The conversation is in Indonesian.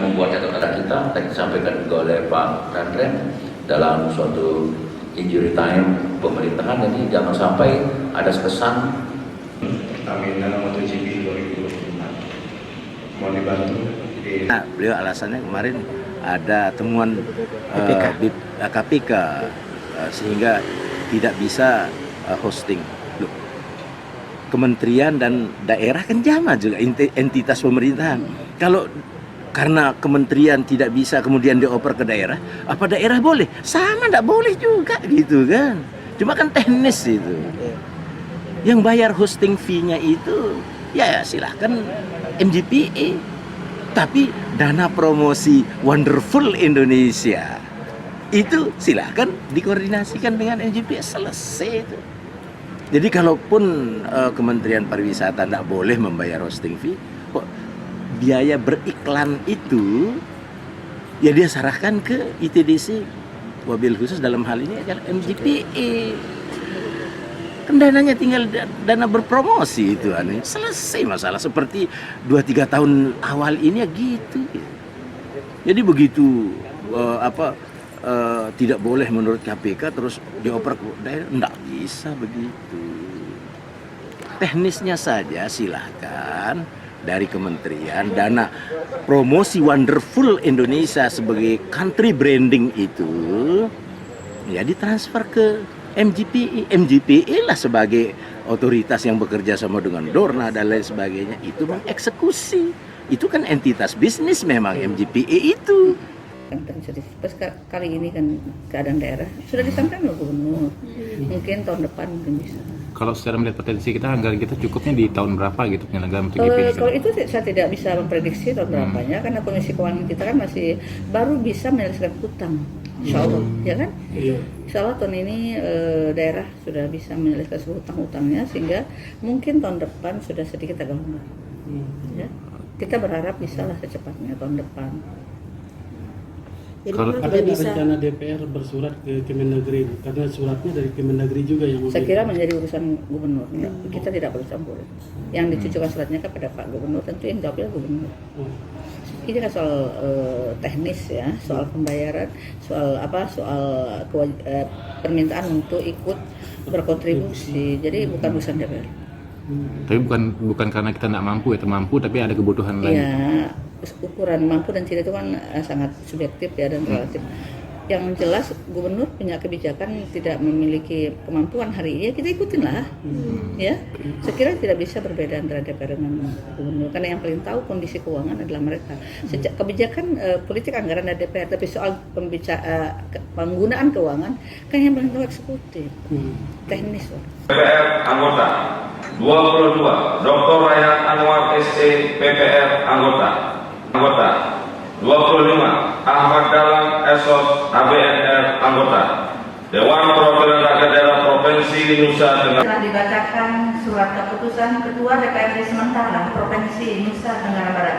membuat catatan kita tadi disampaikan juga oleh Pak Tandren dalam suatu injury time pemerintahan, jadi jangan sampai ada kesan Amin dalam MotoGP 2024 mau dibantu. Nah, beliau alasannya kemarin ada temuan KPK sehingga tidak bisa hosting. Loh, kementerian dan daerah kan sama juga entitas pemerintahan. Kalau karena kementerian tidak bisa kemudian dioper ke daerah, apa daerah boleh? Sama, tidak boleh juga gitu kan. Cuma kan teknis itu. Yang bayar hosting fee-nya itu ya silahkan MGPA. Tapi dana promosi Wonderful Indonesia itu silahkan dikoordinasikan dengan MGPA, selesai itu. Jadi kalaupun Kementerian Pariwisata tidak boleh membayar hosting fee, kok biaya beriklan itu ya dia serahkan ke ITDC, wabil khusus dalam hal ini adalah MGPA. Kan dananya tinggal dana berpromosi itu aneh. Selesai masalah. Seperti 2-3 tahun awal ini ya gitu. Jadi begitu tidak boleh menurut KPK terus dioper ke daerah, enggak bisa begitu. Teknisnya saja silahkan dari kementerian dana promosi Wonderful Indonesia sebagai country branding itu ya ditransfer ke MGPA. MGPA lah sebagai otoritas yang bekerja sama dengan Dorna dan lain sebagainya itu mengeksekusi. Itu kan entitas bisnis memang MGPA itu. Kali ini kan keadaan daerah sudah disampaikan oleh gubernur. Mungkin tahun depan mungkin bisa. Kalau secara melihat potensi kita, anggaran kita cukupnya di tahun berapa gitu penyelenggaraan MotoGP? Kalau itu saya tidak bisa memprediksi tahun berapanya karena kondisi keuangan kita kan masih baru bisa menyelesaikan hutang. Insya Allah, ya kan? Insya Allah tahun ini daerah sudah bisa menyelesaikan hutang-hutangnya sehingga mungkin tahun depan sudah sedikit agak lemah. Ya? Kita berharap bisa lah secepatnya tahun depan. Jadi ada rencana DPR bersurat ke Kemendagri karena suratnya dari Kemendagri juga yang saya kira menjadi urusan gubernur. Kita tidak perlu campur. Yang ditujukan suratnya kepada Pak Gubernur tentu yang jawabnya gubernur. Ini kan soal teknis ya, soal pembayaran, soal permintaan untuk ikut berkontribusi. Jadi bukan urusan DPR. Tapi bukan karena kita tidak mampu ya, termampu tapi ada kebutuhan lain. Ya, ukuran mampu dan tidak itu kan sangat subjektif ya dan relatif. Yang jelas gubernur punya kebijakan tidak memiliki kemampuan hari ini ya kita ikutin lah. Ya, saya kira tidak bisa berbeda antara DPR dengan gubernur karena yang paling tahu kondisi keuangan adalah mereka. Sejak kebijakan politik anggaran dari DPR, tapi soal penggunaan keuangan kan yang paling tahu eksekutif, teknis. PPR anggota 22 Dr. Rayhan Anwar SE PPR anggota 25 Ahmad Dahlan Esos ABNR anggota Dewan Perwakilan Rakyat Daerah Provinsi Nusa Tenggara. Telah dibacakan surat keputusan Ketua DPRD sementara Provinsi Nusa Tenggara Barat